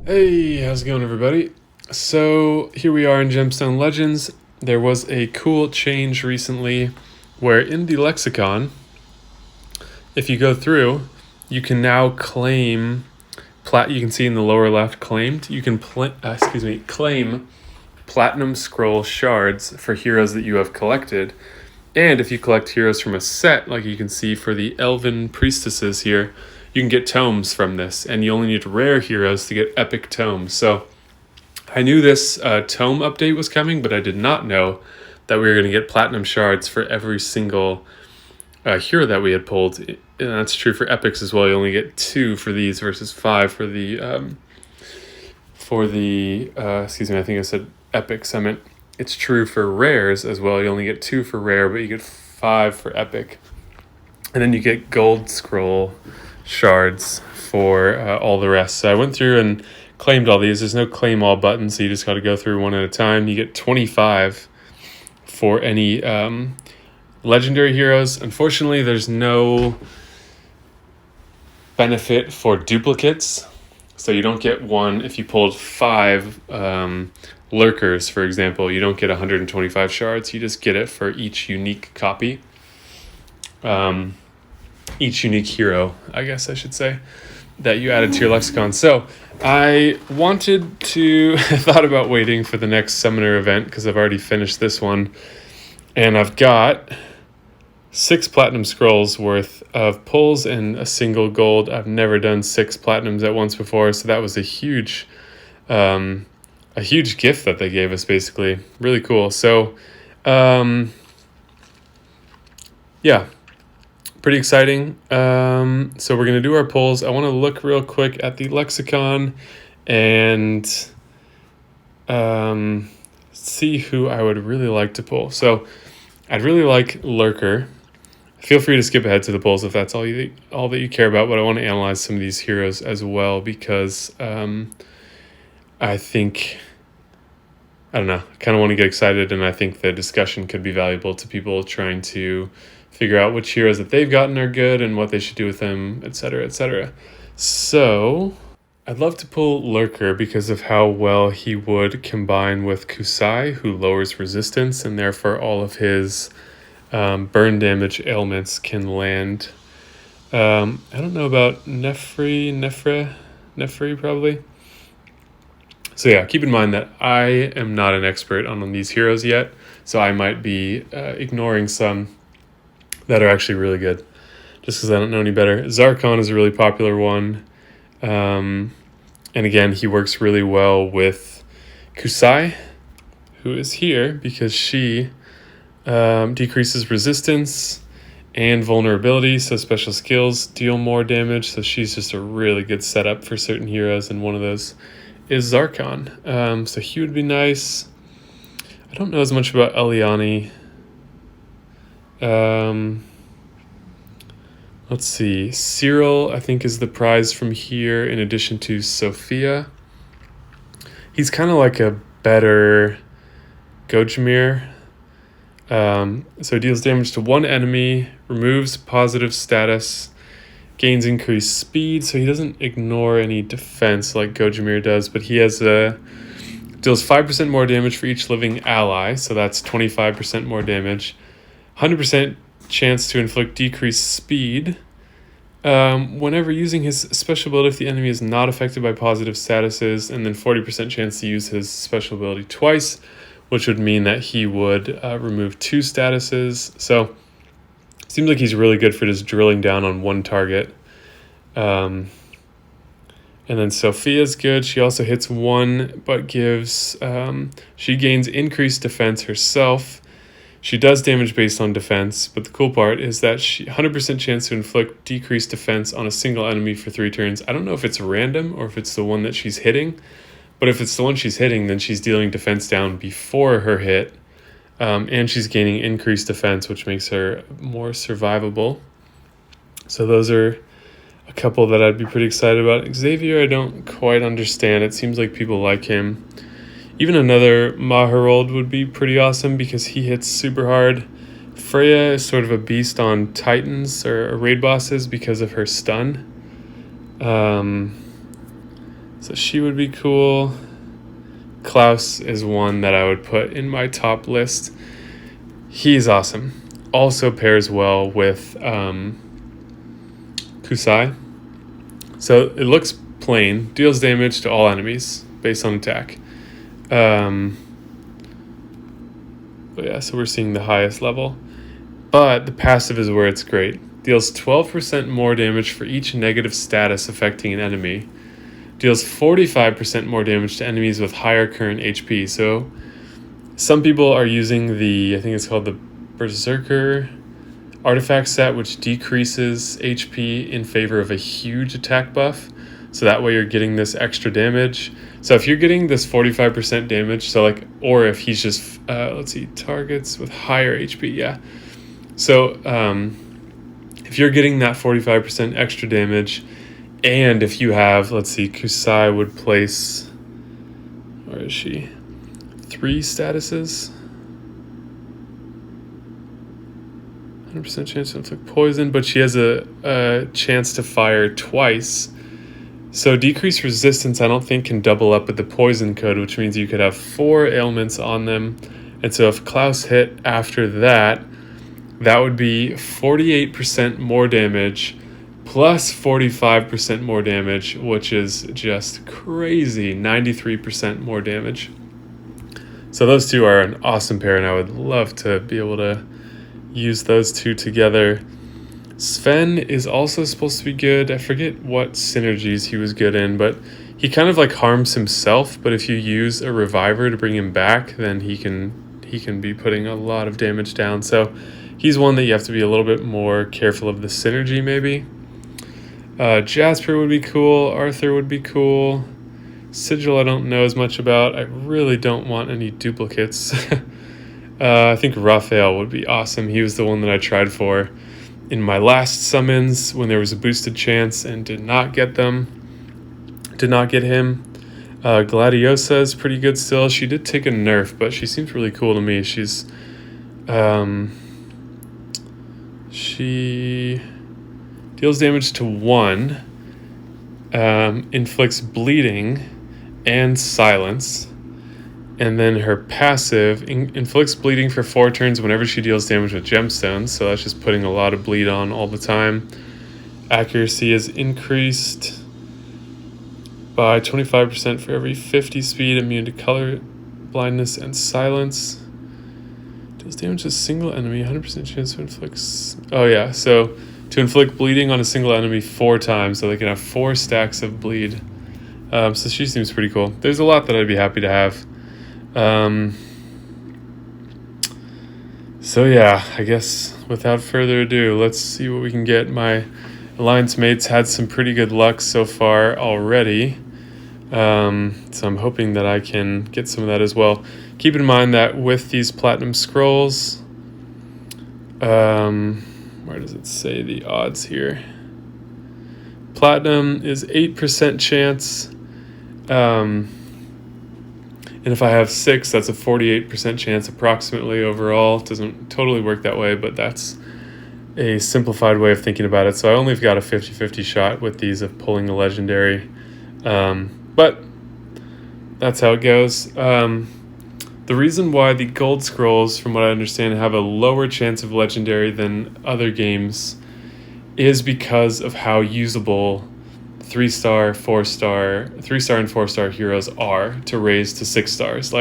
Hey, how's it going, everybody? So, here we are in Gemstone Legends. There was a cool change recently where in the lexicon, if you go through, you can now claim you can see in the lower left claimed, you can claim platinum scroll shards for heroes that you have collected. And if you collect heroes from a set, like you can see for the elven priestesses here, you can get tomes from this, and you only need rare heroes to get epic tomes. So I knew this tome update was coming, but I did not know that we were going to get platinum shards for every single hero that we had pulled. And that's true for epics as well. You only get 2 for these versus 5 for the excuse me, I think I said epics. I meant it's true for rares as well. You only get 2 for rare, but you get 5 for epic. And then you get gold scroll shards for all the rest. So I went through and claimed all these. There's no claim all button, so you just got to go through one at a time. You get 25 for any legendary heroes. Unfortunately, there's no benefit for duplicates. So you don't get one if you pulled 5 lurkers, for example. You don't get 125 shards. You just get it for each unique copy. Each unique hero, I guess I should say, that you added to your lexicon. So I thought about waiting for the next summoner event because I've already finished this one. And I've got 6 platinum scrolls worth of pulls and a single gold. I've never done 6 platinums at once before, so that was a huge gift that they gave us, basically. Really cool. So, yeah, pretty exciting. So we're going to do our pulls. I want to look real quick at the lexicon and see who I would really like to pull. So I'd really like Lurker. Feel free to skip ahead to the pulls if that's all that you care about, but I want to analyze some of these heroes as well because I think, I don't know, I kind of want to get excited, and I think the discussion could be valuable to people trying to figure out which heroes that they've gotten are good and what they should do with them, etc., etc. So I'd love to pull Lurker because of how well he would combine with Kusai, who lowers resistance, and therefore all of his burn damage ailments can land. I don't know about Nefri probably. So yeah, keep in mind that I am not an expert on these heroes yet, so I might be ignoring some that are actually really good, just because I don't know any better. Zarkon is a really popular one. And again, he works really well with Kusai, who is here because she decreases resistance and vulnerability, so special skills deal more damage. So she's just a really good setup for certain heroes, and one of those is Zarkon. So he would be nice. I don't know as much about Eliani. Let's see. Cyril, I think, is the prize from here in addition to Sophia. He's kind of like a better Gojimir. So he deals damage to one enemy, removes positive status, gains increased speed, so he doesn't ignore any defense like Gojimir does, but he has deals 5% more damage for each living ally, so that's 25% more damage. 100% chance to inflict decreased speed. Whenever using his special ability, if the enemy is not affected by positive statuses, and then 40% chance to use his special ability twice, which would mean that he would remove 2 statuses. So seems like he's really good for just drilling down on one target. And then Sophia's good. She also hits 1, but gives she gains increased defense herself. She does damage based on defense, but the cool part is that she 100% chance to inflict decreased defense on a single enemy for 3 turns. I don't know if it's random or if it's the one that she's hitting, but if it's the one she's hitting, then she's dealing defense down before her hit, and she's gaining increased defense, which makes her more survivable. So those are a couple that I'd be pretty excited about. Xavier, I don't quite understand. It seems like people like him. Even another Maharold would be pretty awesome because he hits super hard. Freya is sort of a beast on Titans or raid bosses because of her stun. So she would be cool. Klaus is one that I would put in my top list. He's awesome. Also pairs well with Kusai. So it looks plain. Deals damage to all enemies based on attack. But yeah, so we're seeing the highest level. But the passive is where it's great. Deals 12% more damage for each negative status affecting an enemy. Deals 45% more damage to enemies with higher current HP. So some people are using I think it's called the Berserker artifact set, which decreases HP in favor of a huge attack buff. So that way you're getting this extra damage. So if you're getting this 45% damage, or if he's just, let's see, targets with higher HP, yeah. So if you're getting that 45% extra damage, and if you have, let's see, Kusai would place, where is she? 3 statuses. 100% chance to inflict poison, but she has a chance to fire twice. So decreased resistance, I don't think, can double up with the poison code, which means you could have 4 ailments on them. And so if Klaus hit after that, that would be 48% more damage plus 45% more damage, which is just crazy. 93% more damage. So those two are an awesome pair, and I would love to be able to use those two together. Sven is also supposed to be good. I forget what synergies he was good in, but he kind of harms himself, but if you use a reviver to bring him back, then he can be putting a lot of damage down. So he's one that you have to be a little bit more careful of the synergy, maybe. Jasper would be cool. Arthur would be cool. Sigil I don't know as much about. I really don't want any duplicates. I think Raphael would be awesome. He was the one that I tried for in my last summons when there was a boosted chance and did not get them. Did not get him. Gladiosa is pretty good still. She did take a nerf, but she seems really cool to me. She deals damage to 1, inflicts bleeding and silence, and then her passive inflicts bleeding for 4 turns whenever she deals damage with gemstones, so that's just putting a lot of bleed on all the time. Accuracy is increased by 25% for every 50 speed, immune to color blindness and silence. Deals damage to a single enemy, 100% chance to inflict... Oh yeah, so to inflict bleeding on a single enemy 4 times, so they can have 4 stacks of bleed. So she seems pretty cool. There's a lot that I'd be happy to have. So yeah, I guess without further ado, let's see what we can get. My alliance mates had some pretty good luck so far already. So I'm hoping that I can get some of that as well. Keep in mind that with these platinum scrolls, where does it say the odds here? Platinum is 8% chance. And if I have 6, that's a 48% chance approximately overall. It doesn't totally work that way, but that's a simplified way of thinking about it. So I only have got a 50-50 shot with these of pulling a legendary. But that's how it goes. The reason why the gold scrolls, from what I understand, have a lower chance of legendary than other games is because of how usable 3-star, 4-star, 3-star and 4-star heroes are to raise to 6 stars.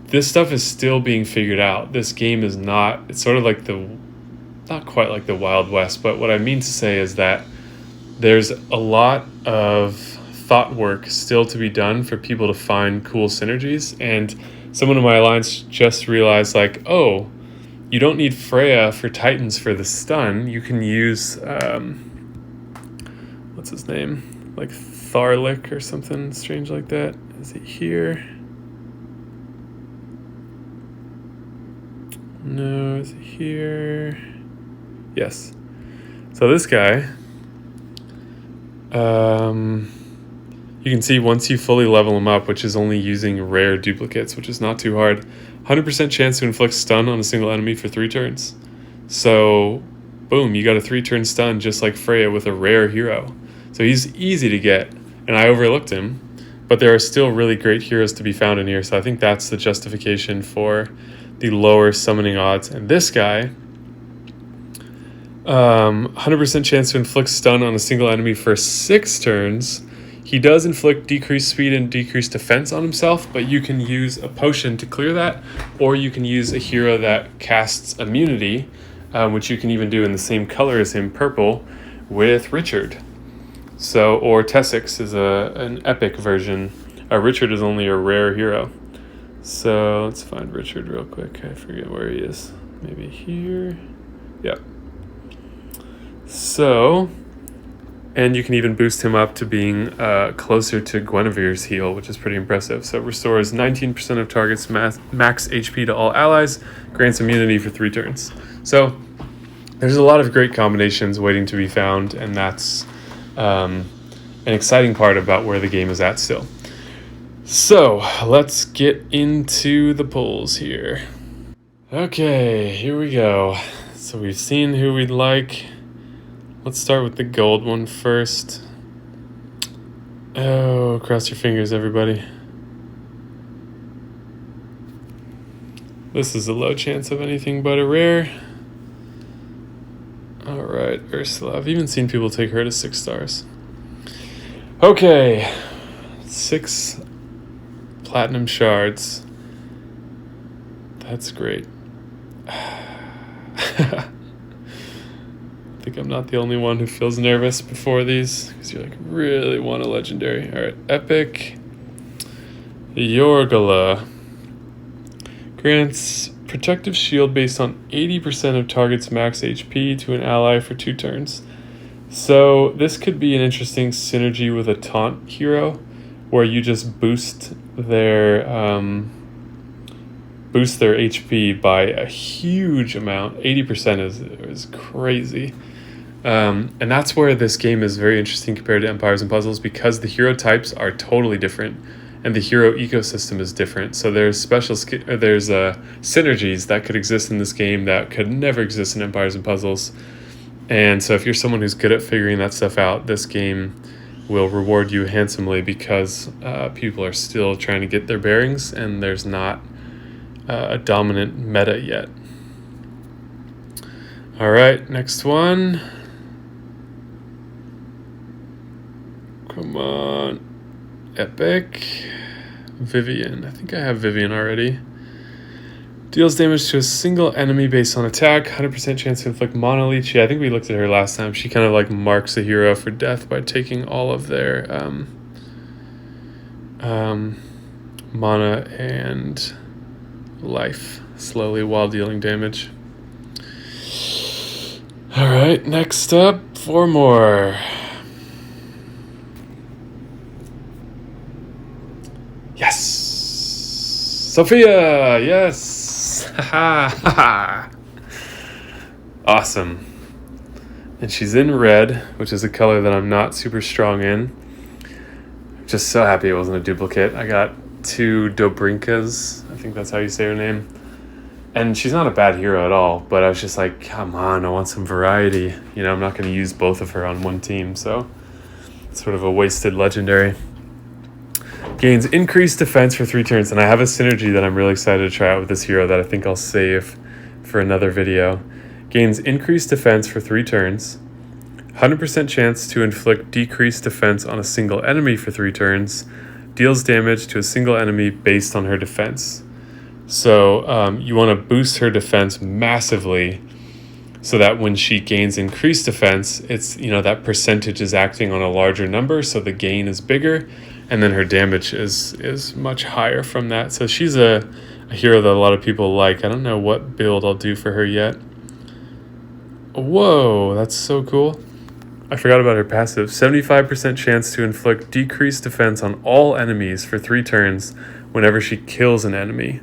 This stuff is still being figured out. This game is not, it's sort of not quite like the Wild West, but what I mean to say is that there's a lot of thought work still to be done for people to find cool synergies. And someone in my alliance just realized oh, you don't need Freya for Titans for the stun. You can use, what's his name? Tharlik or something strange like that. Is he here? No, is he here? Yes. So this guy, you can see once you fully level him up, which is only using rare duplicates, which is not too hard, 100% chance to inflict stun on a single enemy for 3 turns. So, boom, you got a 3-turn stun just like Freya with a rare hero. So he's easy to get, and I overlooked him. but there are still really great heroes to be found in here, so I think that's the justification for the lower summoning odds. And this guy, 100% chance to inflict stun on a single enemy for 6 turns. He does inflict decreased speed and decreased defense on himself, but you can use a potion to clear that, or you can use a hero that casts immunity, which you can even do in the same color as him, purple, with Richard. So, or Tessix is an epic version. Richard is only a rare hero. So let's find Richard real quick. I forget where he is. Maybe here. Yeah. So, and you can even boost him up to being closer to Guinevere's heal, which is pretty impressive. So it restores 19% of target's max HP to all allies, grants immunity for 3 turns. So there's a lot of great combinations waiting to be found, and that's an exciting part about where the game is at still. So let's get into the polls here. Okay, here we go. So we've seen who we'd like. Let's start with the gold one first. Oh, cross your fingers, everybody. This is a low chance of anything but a rare. All right, Ursula. I've even seen people take her to 6 stars. Okay, 6 platinum shards. That's great. I think I'm not the only one who feels nervous before these, because you like really want a legendary. All right, epic. Yorgala grants protective shield based on 80% of target's max HP to an ally for 2 turns. So this could be an interesting synergy with a taunt hero, where you just boost their HP by a huge amount. 80% is crazy. And that's where this game is very interesting compared to Empires and Puzzles, because the hero types are totally different and the hero ecosystem is different. So there's synergies that could exist in this game that could never exist in Empires and Puzzles. And so if you're someone who's good at figuring that stuff out, this game will reward you handsomely, because people are still trying to get their bearings and there's not a dominant meta yet. All right, next one. Come on. Epic. Vivian. I think I have Vivian already. Deals damage to a single enemy based on attack. 100% chance to inflict mana leech. Yeah, I think we looked at her last time. She kind of like marks a hero for death by taking all of their mana and life slowly while dealing damage. All right, next up, 4 more. Yes! Sophia! Yes! Awesome. And she's in red, which is a color that I'm not super strong in. I'm just so happy it wasn't a duplicate. I got 2 Dobrinkas. I think that's how you say her name. And she's not a bad hero at all, but I was just like, come on, I want some variety. You know, I'm not going to use both of her on one team, so it's sort of a wasted legendary. Gains increased defense for 3 turns, and I have a synergy that I'm really excited to try out with this hero that I think I'll save for another video. Gains increased defense for 3 turns. 100% chance to inflict decreased defense on a single enemy for 3 turns. Deals damage to a single enemy based on her defense. So you want to boost her defense massively, so that when she gains increased defense, it's, you know, that percentage is acting on a larger number, so the gain is bigger, and then her damage is much higher from that. So she's a hero that a lot of people like. I don't know what build I'll do for her yet. Whoa, that's so cool. I forgot about her passive. 75% chance to inflict decreased defense on all enemies for 3 turns whenever she kills an enemy.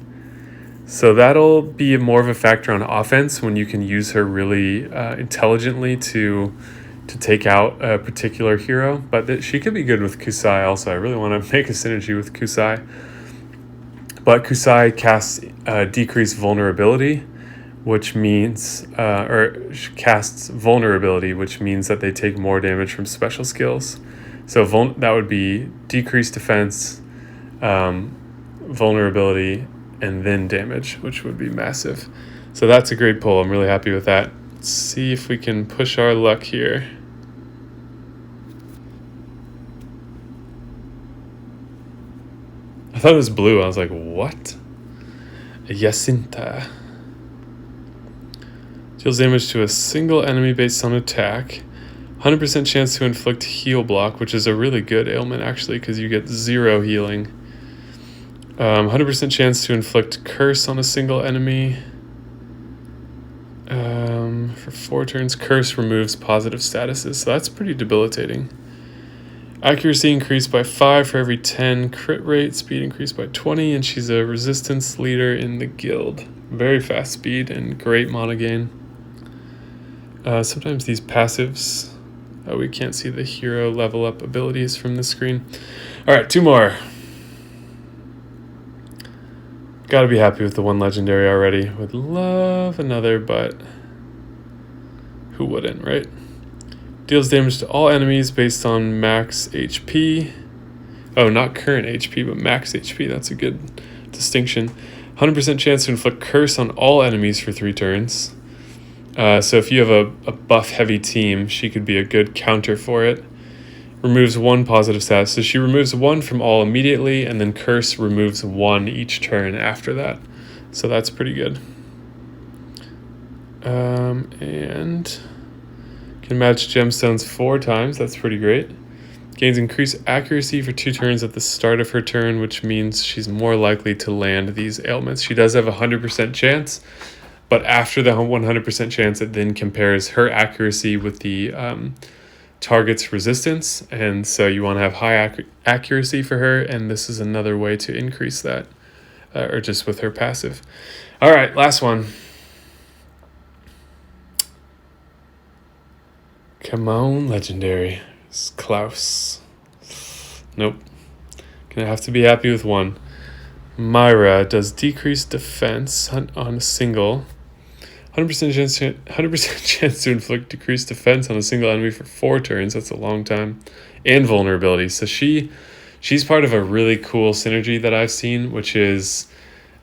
So that'll be more of a factor on offense, when you can use her really intelligently to take out a particular hero. But she could be good with Kusai also. I really want to make a synergy with Kusai. But Kusai casts decreased vulnerability, which means, casts vulnerability, which means that they take more damage from special skills. So that would be decreased defense, vulnerability, and then damage, which would be massive. So that's a great pull. I'm really happy with that. Let's see if we can push our luck here. I thought it was blue. I was like, what? A Jacinta. Deals damage to a single enemy based on attack. 100% chance to inflict heal block, which is a really good ailment actually, because you get 0 healing. 100% chance to inflict curse on a single enemy. For 4 turns, curse removes positive statuses, so that's pretty debilitating. Accuracy increased by 5 for every 10, crit rate, speed increased by 20, and she's a resistance leader in the guild. Very fast speed and great mana gain. Sometimes these passives, we can't see the hero level up abilities from the screen. All right, 2 more. Gotta be happy with the 1 legendary already. Would love another, but who wouldn't, right? Deals damage to all enemies based on max HP. Oh, not current HP, but max HP. That's a good distinction. 100% chance to inflict curse on all enemies for 3 turns. So if you have a buff-heavy team, she could be a good counter for it. Removes 1 positive status. So she removes 1 from all immediately, and then curse removes 1 each turn after that. So that's pretty good. And can match gemstones 4 times. That's pretty great. Gains increased accuracy for 2 turns at the start of her turn, which means she's more likely to land these ailments. She does have a 100% chance, but after the 100% chance, it then compares her accuracy with the target's resistance. And so you want to have high accuracy for her, and this is another way to increase that, or just with her passive. All right, last one. Come on, legendary. It's Klaus. Nope. Gonna have to be happy with 1. Myra does decreased defense on a single. 100% chance to inflict decreased defense on a single enemy for 4 turns. That's a long time. And vulnerability. So she's part of a really cool synergy that I've seen, which is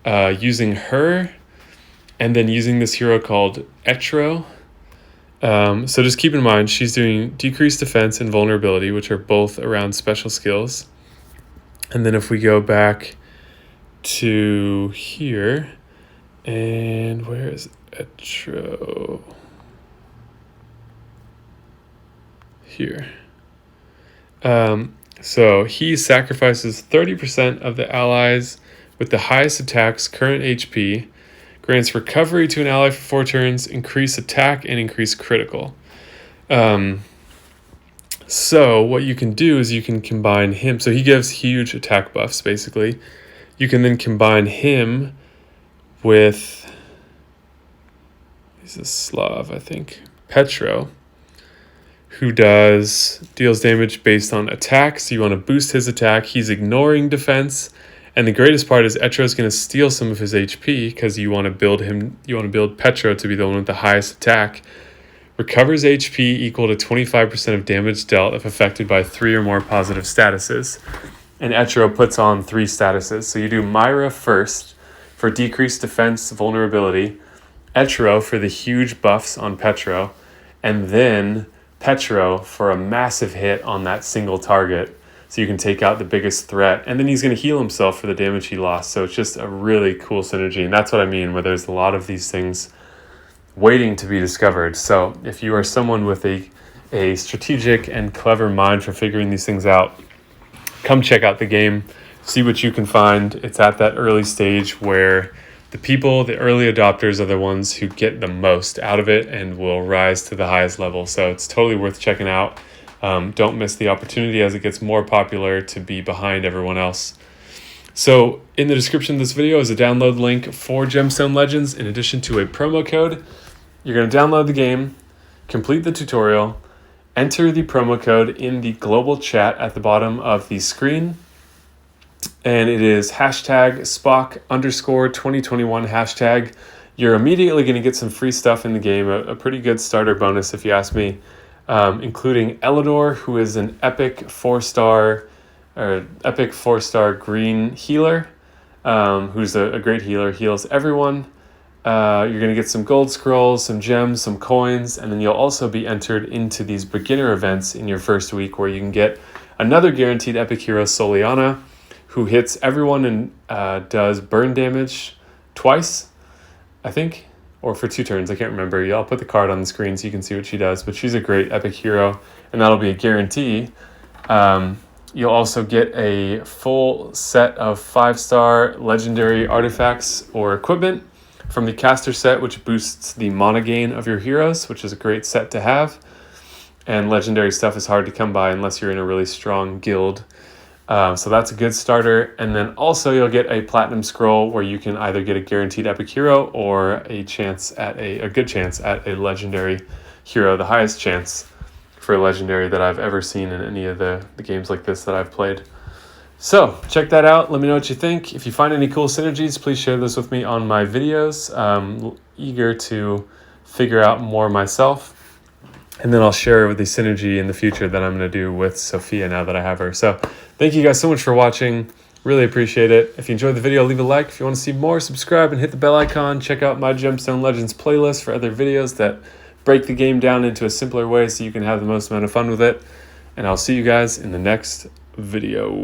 using her and then using this hero called Atro. So just keep in mind, she's doing decreased defense and vulnerability, which are both around special skills. And then if we go back to here, and where is Atro? Here. So he sacrifices 30% of the allies with the highest attack's current HP, grants recovery to an ally for 4 turns, increase attack, and increase critical. So what you can do is you can combine him. So he gives huge attack buffs, basically. You can then combine him with, he's a Slav, I think, Petro, who deals damage based on attack. So you want to boost his attack. He's ignoring defense. And the greatest part is Etro is going to steal some of his HP because you want to build Petro to be the one with the highest attack. Recovers HP equal to 25% of damage dealt if affected by 3 or more positive statuses. And Etro puts on 3 statuses. So you do Myra first for decreased defense vulnerability, Etro for the huge buffs on Petro, and then Petro for a massive hit on that single target. So you can take out the biggest threat, and then he's going to heal himself for the damage he lost. So it's just a really cool synergy, and that's what I mean, where there's a lot of these things waiting to be discovered. So if you are someone with a strategic and clever mind for figuring these things out, come check out the game, see what you can find. It's at that early stage where the early adopters are the ones who get the most out of it and will rise to the highest level. So it's totally worth checking out. Don't miss the opportunity as it gets more popular to be behind everyone else. So in the description of this video is a download link for Gemstone Legends in addition to a promo code. You're going to download the game, complete the tutorial, enter the promo code in the global chat at the bottom of the screen. And it is #Spock_2021 hashtag. You're immediately going to get some free stuff in the game, a pretty good starter bonus if you ask me. including Elidor, who is an epic 4-star green healer, who's a great healer, heals everyone. You're going to get some gold scrolls, some gems, some coins, and then you'll also be entered into these beginner events in your first week where you can get another guaranteed epic hero, Soliana, who hits everyone and does burn damage twice, I think, or for 2 turns. I can't remember. I'll put the card on the screen so you can see what she does, but she's a great epic hero, and that'll be a guarantee. You'll also get a full set of 5-star legendary artifacts or equipment from the caster set, which boosts the mana gain of your heroes, which is a great set to have. And legendary stuff is hard to come by unless you're in a really strong guild. So that's a good starter. And then also you'll get a platinum scroll where you can either get a guaranteed epic hero or a good chance at a legendary hero, the highest chance for a legendary that I've ever seen in any of the games like this that I've played. So check that out. Let me know what you think. If you find any cool synergies, please share this with me on my videos. I'm eager to figure out more myself. And then I'll share the synergy in the future that I'm going to do with Sophia now that I have her. So thank you guys so much for watching. Really appreciate it. If you enjoyed the video, leave a like. If you want to see more, subscribe and hit the bell icon. Check out my Gemstone Legends playlist for other videos that break the game down into a simpler way so you can have the most amount of fun with it. And I'll see you guys in the next video.